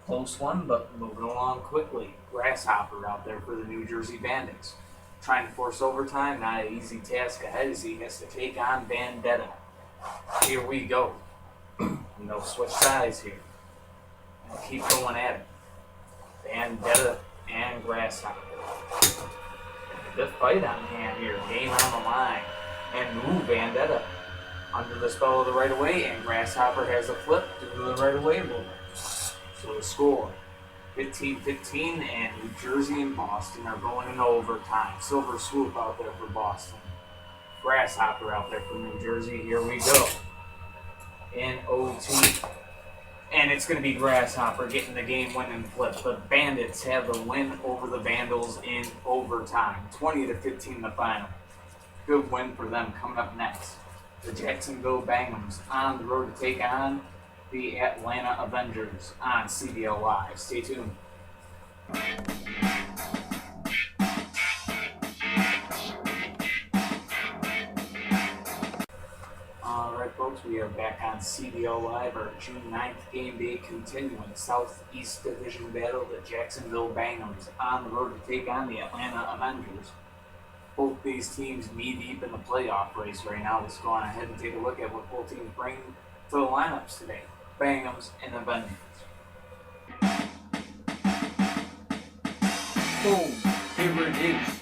Speaker 1: Close one, but moving along quickly. Grasshopper out there for the New Jersey Bandits. Trying to force overtime. Not an easy task ahead as he has to take on Vendetta. Here we go. And they'll switch sides here. And keep going at it. Vendetta and Grasshopper. Good fight on hand here. Game on the line. And ooh, Vendetta under the spell of the right of way, and Grasshopper has a flip due to the right of way movement. So the score 15-15, and New Jersey and Boston are going into overtime. Silver Swoop out there for Boston. Grasshopper out there for New Jersey. Here we go. In OT. And it's going to be Grasshopper getting the game-winning flip. The Bandits have the win over the Vandals in overtime. 20-15 the final. Good win for them. Coming up next, the Jacksonville Bangums on the road to take on the Atlanta Avengers on CBL Live. Stay tuned. Alright folks, we are back on CBL Live, our June 9th game day continuing. Southeast Division battle, the Jacksonville Bangums on the road to take on the Atlanta Avengers. Both these teams knee-deep in the playoff race right now. Let's go on ahead and take a look at what both teams bring to the lineups today. Bangums and Avengers.
Speaker 2: Boom, here it is.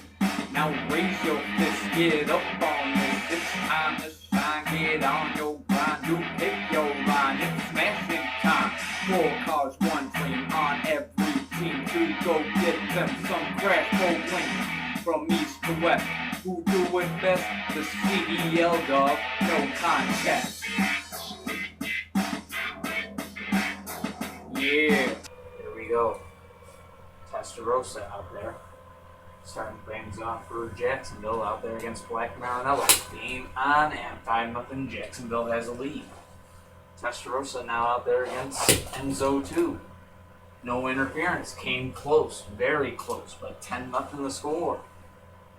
Speaker 2: Now raise your fist, get up on this. It's time to shine, get on your grind. You pick your line, it's smashing time. 4 cars, 1 dream on every team to go get them some crash cold wings. From east to west, who do it best? The CDL dog, no contest. Yeah.
Speaker 1: Here we go. Testarossa out there. Starting things off for Jacksonville out there against Black Marinello. Game on and 5-0. Jacksonville has a lead. Testarossa now out there against Enzo 2. No interference. Came close. Very close. But 10-0 the score.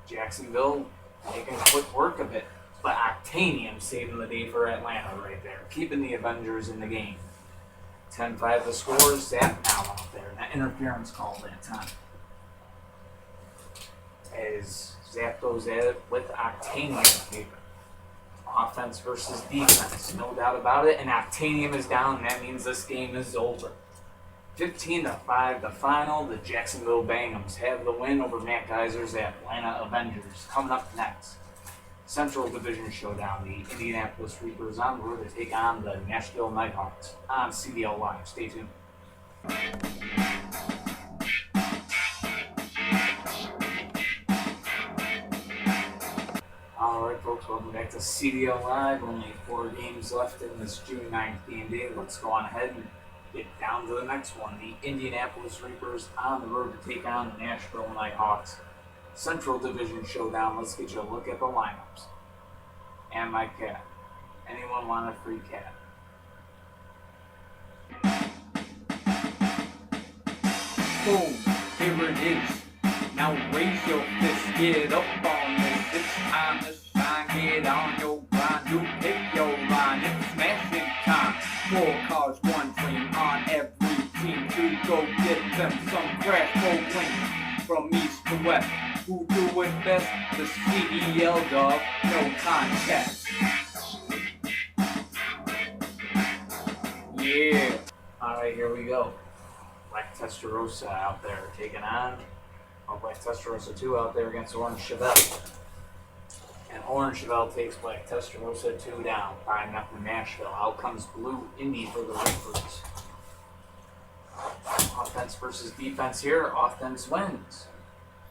Speaker 1: Jacksonville making quick work of it. But Octanium saving the day for Atlanta right there. Keeping the Avengers in the game. 10-5 the score. Zap now out there. That interference call that time. As Zap goes at it with Octanium here. Offense versus defense. No doubt about it. And Octanium is down. And that means this game is over. 15-5 the final. The Jacksonville Bangums have the win over Matt Geiser's Atlanta Avengers. Coming up next, Central Division Showdown. The Indianapolis Reapers on the road to take on the Nashville Nighthawks on CBL Live. Stay tuned. Alright folks, welcome back to CBL Live. Only 4 games left in this June 9th game day. Let's go on ahead and get down to the next one. The Indianapolis Reapers on the road to take on the Nashville Nighthawks. Central Division Showdown. Let's get you a look at the lineups. And my cat. Anyone want a free cat?
Speaker 2: Boom, here it is. Now raise your fist, get up on this. It's time to shine, get on your grind. You pick your line, it's smashing time. 4 cars, 1 dream on every team to go get them some crash cold wings. From east to west, who do it best? The CDL dog, no contest. Yeah.
Speaker 1: Alright, here we go. Black Testarossa out there taking on Black Testarossa 2 out there against Orange Chevelle. And Orange Chevelle takes Black Testarossa 2 down. 5-0 Nashville. Out comes Blue Indy for the Reapers. Offense versus defense here. Offense wins.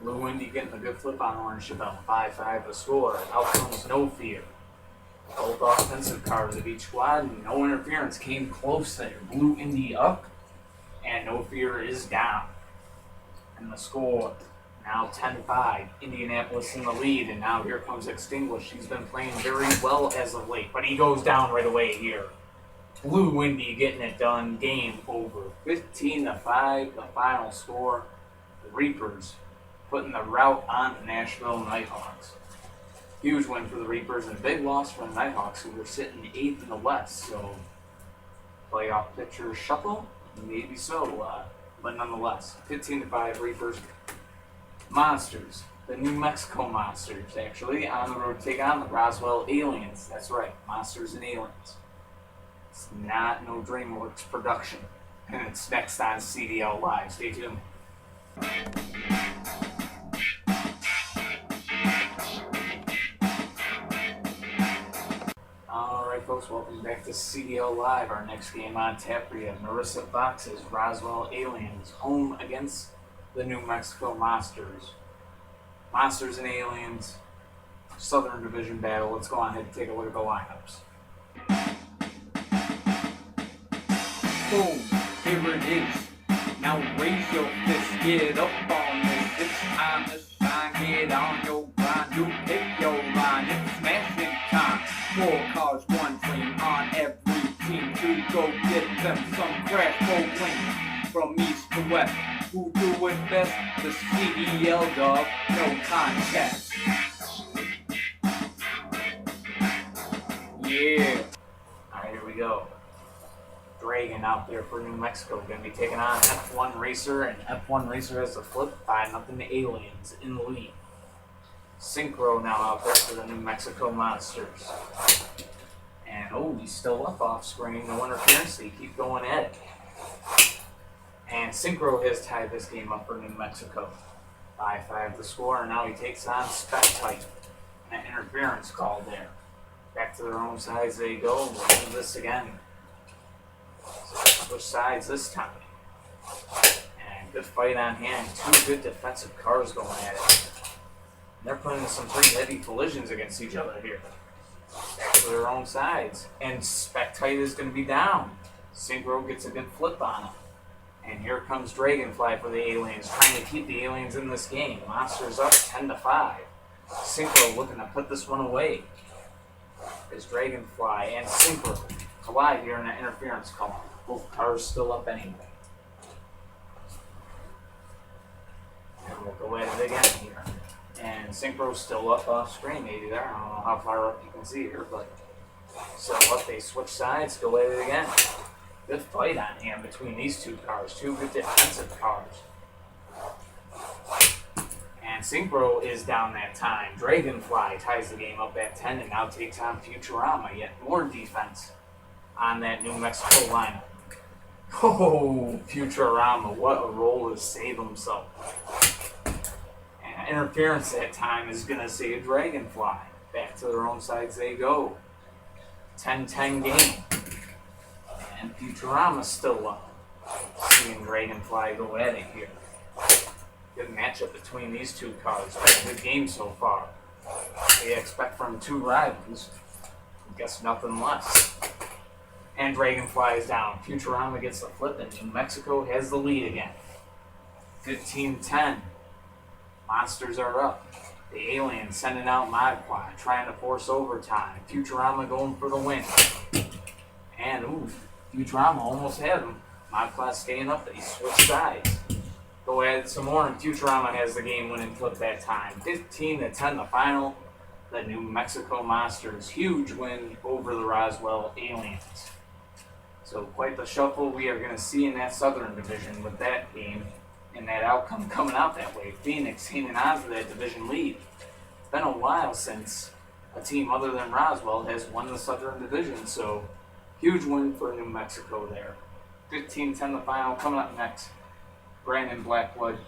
Speaker 1: Blue Indy getting a good flip on Orange Chevelle. 5-5 the score. Out comes No Fear. Both offensive cars of each squad. No interference. Came close there. Blue Indy up. And No Fear is down. And the score now 10-5. Indianapolis in the lead. And now here comes Extinguished. He's been playing very well as of late. But he goes down right away here. Blue Indy getting it done. Game over. 15-5 the final score. The Reapers putting the rout on the Nashville Nighthawks. Huge win for the Reapers and a big loss for the Nighthawks, who were sitting 8th in the West. So playoff picture shuffle? Maybe so. But nonetheless, 15-5 Reapers. Monsters. The New Mexico Monsters, actually, on the road to take on the Roswell Aliens. That's right, Monsters and Aliens. It's not no DreamWorks production. And it's next on CDL Live. Stay tuned. Alright folks, welcome back to CDL Live. Our next game on tap for you. Marissa Fox's Roswell Aliens home against the New Mexico Monsters. Monsters and Aliens, Southern Division battle. Let's go on ahead and take a look at the lineups.
Speaker 2: Boom, here it is. Now raise your fist, get up on this. It's time to shine, get on your grind. You pick your line, it's smashing time. 4 cars. go get them some crack bowling. From east to west, who do it best? The CDL dog, no contest. Yeah.
Speaker 1: Alright, here we go. Dragon out there for New Mexico. Going to be taking on F1 Racer, and F1 Racer has a flip 5-0 Aliens in the lead. Synchro now out there for the New Mexico Monsters. And he's still up off screen. No interference. They keep going at it. And Synchro has tied this game up for New Mexico. 5-5 the score, and now he takes on Spectite. An interference call there. Back to their own sides they go. We'll do this again. So switch sides this time. And good fight on hand. Two good defensive cars going at it. They're putting some pretty heavy collisions against each other here. Back to their own sides. And Spectite is going to be down. Synchro gets a good flip on him. And here comes Dragonfly for the Aliens, trying to keep the Aliens in this game. Monsters up 10-5. Synchro looking to put this one away. As Dragonfly and Synchro collide here in an interference call. Both cars still up anyway. And we'll go at it again here. And Synchro's still up off screen, maybe there. I don't know how far up you can see here, but still up. They switch sides, go at it again. Good fight on hand between these two cars. Two good defensive cars. And Synchro is down that time. Dragonfly ties the game up at 10 and now takes on Futurama. Yet more defense on that New Mexico lineup. Oh, Futurama, what a role to save himself. And interference that time is going to save Dragonfly. Back to their own sides they go. 10-10 game. And Futurama's still up. Seeing Dragonfly go at it here. Good matchup between these two cars. Been a good game so far. They expect from two rivals. I guess nothing less. And Dragonfly is down. Futurama gets the flip and New Mexico has the lead again. 15-10. Monsters are up. The Aliens sending out Magpie, trying to force overtime. Futurama going for the win. And Futurama almost had him. Magpie staying up, they switch sides. Go at it some more, and Futurama has the game-winning flip that time. 15-10 the final. The New Mexico Monsters, huge win over the Roswell Aliens. So quite the shuffle we are going to see in that Southern Division with that game and that outcome coming out that way. Phoenix hanging on to that division lead. It's been a while since a team other than Roswell has won the Southern Division, so huge win for New Mexico there. 15-10 the final. Coming up next, Brandon Blackwood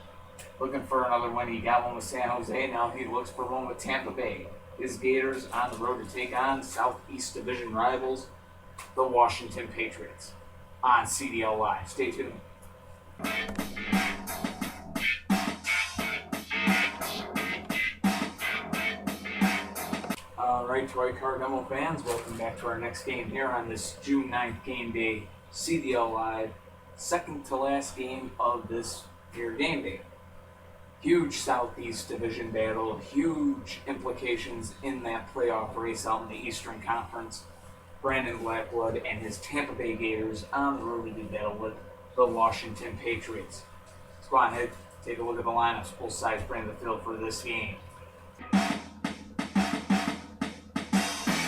Speaker 1: looking for another win. He got one with San Jose. Now he looks for one with Tampa Bay. His Gators on the road to take on Southeast Division rivals, the Washington Patriots, on CDL Live. Stay tuned. Alright, Troy Car Demo fans, welcome back to our next game here on this June 9th game day, CDL Live, second to last game of this here game day. Huge Southeast Division battle, huge implications in that playoff race out in the Eastern Conference. Brandon Blackwood and his Tampa Bay Gators on the road to do battle with the Washington Patriots. Let's go on ahead, take a look at the lineups, both sides bring the field for this game.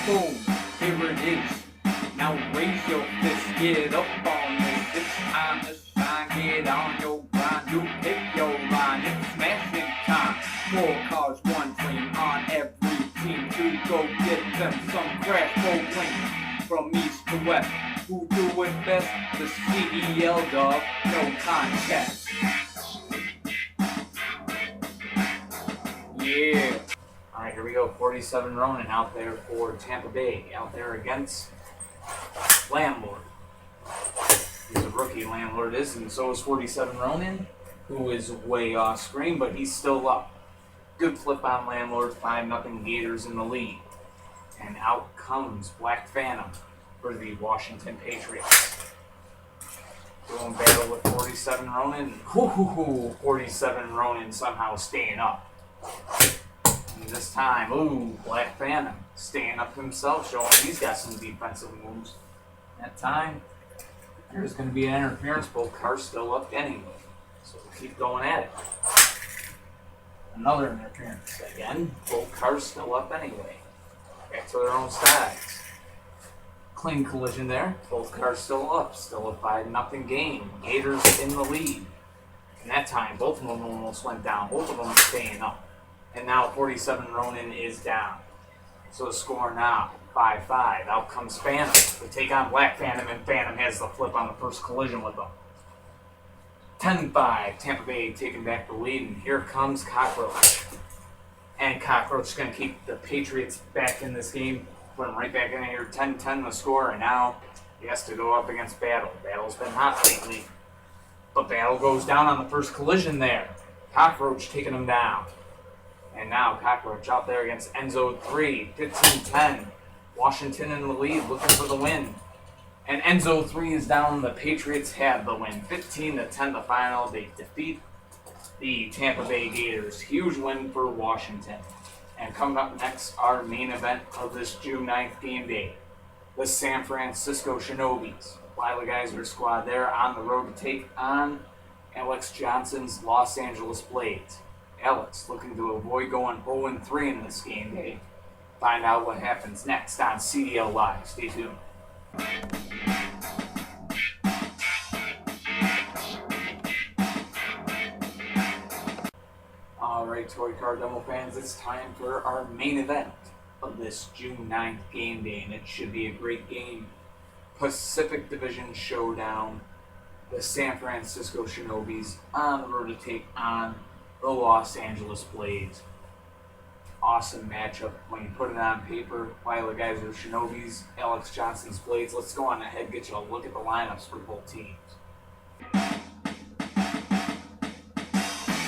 Speaker 2: Boom, here it is. Now raise your fist, get up on this. It's time to shine, get on your grind. You pick your line, it's smashing time. 4 cars, 1 dream on every team to go get them some crack bowling. From east to west, who do it best? The CDL dog, no contest. Yeah.
Speaker 1: Alright, here we go. 47 Ronin out there for Tampa Bay. Out there against Landlord. He's a rookie, Landlord is, and so is 47 Ronin, who is way off screen, but he's still up. Good flip on Landlord, 5-0 Gators in the lead. And out comes Black Phantom for the Washington Patriots. Doing battle with 47 Ronin. 47 Ronin somehow staying up. And this time, Black Phantom staying up himself, showing he's got some defensive moves. That time, There's going to be an interference. Both cars still up anyway. So we'll keep going at it. Another interference. Again, both cars still up anyway. Back to their own sides. Clean collision there. Both cars still up. Still a 5-0 game. Gators in the lead. And that time, both of them almost went down. Both of them are staying up. And now 47 Ronin is down. So the score now, 5-5. Out comes Phantom to take on Black Phantom, and Phantom has the flip on the first collision with them. 10-5. Tampa Bay taking back the lead, and here comes Cockroach. And Cockroach is going to keep the Patriots back in this game. Put them right back in here. 10-10 the score, and now he has to go up against Battle. Battle's been hot lately. But Battle goes down on the first collision there. Cockroach taking him down. And now Cockroach out there against Enzo 3, 15-10. Washington in the lead, looking for the win. And Enzo 3 is down. The Patriots have the win. 15-10 the final. They defeat the Tampa Bay Gators. Huge win for Washington. And coming up next, our main event of this June 9th game day. The San Francisco Shinobis. Playas Geyser squad there on the road to take on Alex Johnson's Los Angeles Blades. Alex looking to avoid going 0-3 in this game day. Find out what happens next on CDL Live. Stay tuned. Alright, Toy Car Demo fans, it's time for our main event of this June 9th game day, and it should be a great game. Pacific Division Showdown. The San Francisco Shinobis on the road to take on the Los Angeles Blades. Awesome matchup when you put it on paper. Playas Geyser Shinobis, Alex Johnson's Blades. Let's go on ahead and get you a look at the lineups for both teams.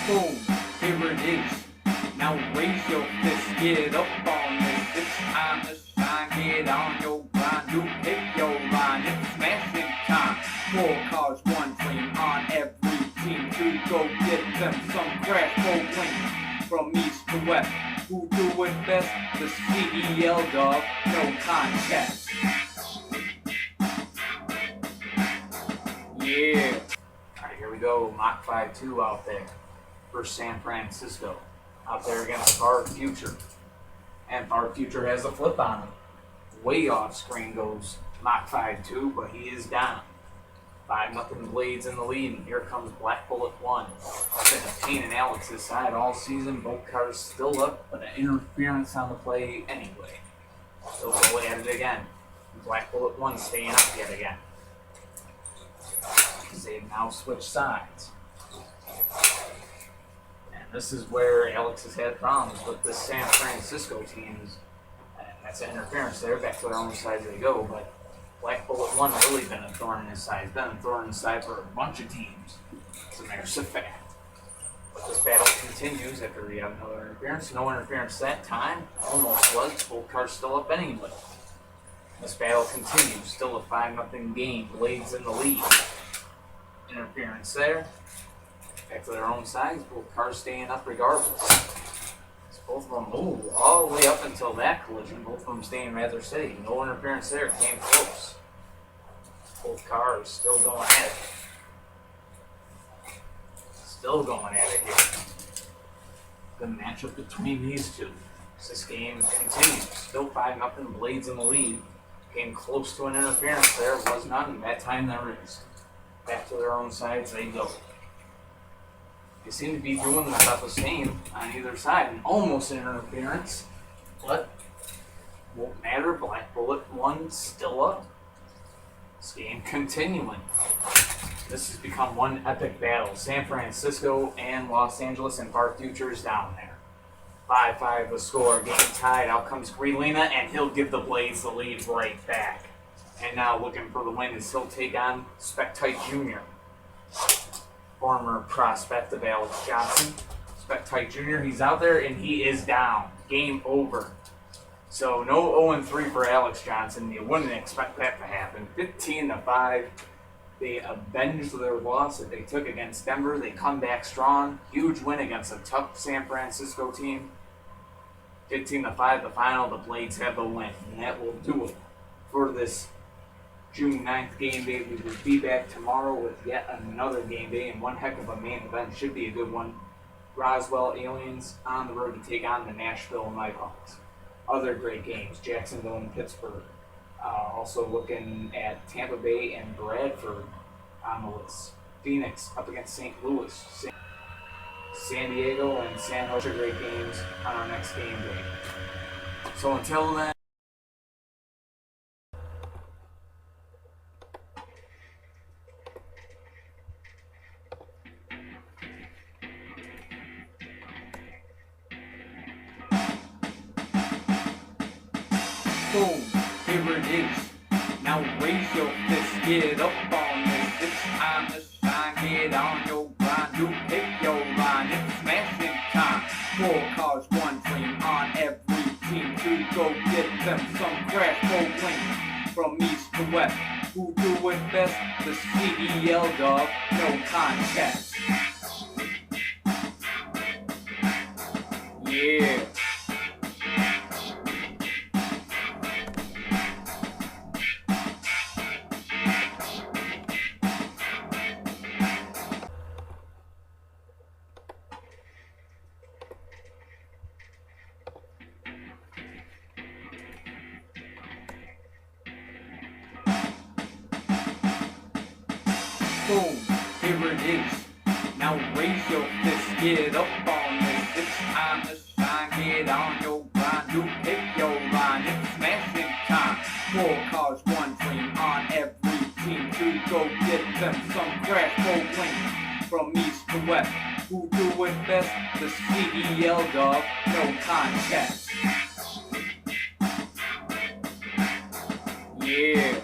Speaker 2: Boom, here it is. Now raise your fist, get up on this. It's time to shine, get on your grind. You pick your line, it's smashing time. 4 cars, 1 dream on every team to go get them some crash full win. From east to west, who do it best? The CDL dog, no contest. Yeah.
Speaker 1: Alright, here we go. Mach 5-2 out there for San Francisco. Out there against Far Future. And Far Future has a flip on him. Way off screen goes Mach 5-2, but he is down. 5-0 Blades in the lead, and here comes Black Bullet 1. Been a pain in Alex's side all season. Both cars still up, but an interference on the play anyway. So go at it again. Black Bullet 1 staying up yet again. Because they've now switched sides. And this is where Alex has had problems with the San Francisco teams. And that's an interference there. Back to their own sides they go, but Black Bullet 1 really been a thorn in his side. He's been a thorn in his side for a bunch of teams. As a matter of fact. But this battle continues after we have another interference. No interference that time. Almost was. Both cars still up anyway. This battle continues. Still a 5-0 game. Blades in the lead. Interference there. Back to their own sides. Both cars staying up regardless. Both of them moved all the way up until that collision. Both of them staying rather steady. No interference there. Came close. Both cars still going at it. Still going at it here. The matchup between these two. This game continues. Still 5-0. Blades in the lead. Came close to an interference there. Was none. That time there is. Back to their own sides they go. They seem to be doing about the same on either side, and almost an interference, but won't matter. Black Bullet 1 still up. This game continuing. This has become one epic battle. San Francisco and Los Angeles, and Far Future's down there. 5-5 the score. Game tied. Out comes Grelina, and he'll give the Blades the lead right back. And now looking for the win is he'll take on Spectite Jr., former prospect of Alex Johnson. Spectite Jr., he's out there and he is down. Game over. So no 0-3 for Alex Johnson. You wouldn't expect that to happen. 15-5. They avenged their loss that they took against Denver. They come back strong. Huge win against a tough San Francisco team. 15-5 the final. The Blades have the win. And that will do it for this June 9th game day. We will be back tomorrow with yet another game day and one heck of a main event. Should be a good one. Roswell Aliens on the road to take on the Nashville Nighthawks. Other great games, Jacksonville and Pittsburgh. Also looking at Tampa Bay and Bradford on the list. Phoenix up against St. Louis. San Diego and San Jose are great games on our next game day. So until then,
Speaker 2: boom, here it is. Now raise your fist, get up on this. It's time to shine, get on your grind. You pick your line, it's smashing time. 4 cars, 1 dream on every team to go get them some crash bowling. From east to west, who do it best? The CDL dog, no contest. Yeah. Boom, here it is. Now raise your fist, get up on this. It's time to shine, get on your grind. You pick your line, it's smashing time. 4 cars, 1 dream on every team to go get them some crash bowling. From east to west, who do it best? The CDL dog, no contest. Yeah.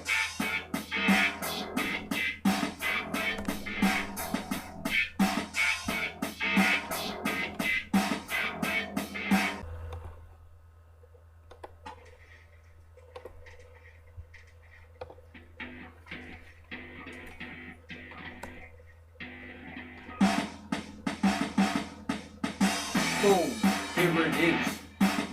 Speaker 2: Boom, here it is.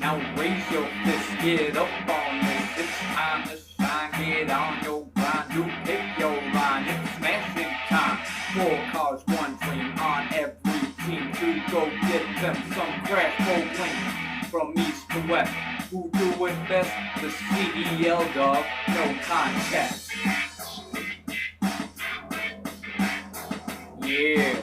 Speaker 2: Now raise your fist, get up on this. It's time to shine, get on your grind. You pick your line, it's smashing time. 4 cars, 1 dream on every team to go get them some crash bowling. From east to west, who do it best? The CDL dog, no contest. Yeah.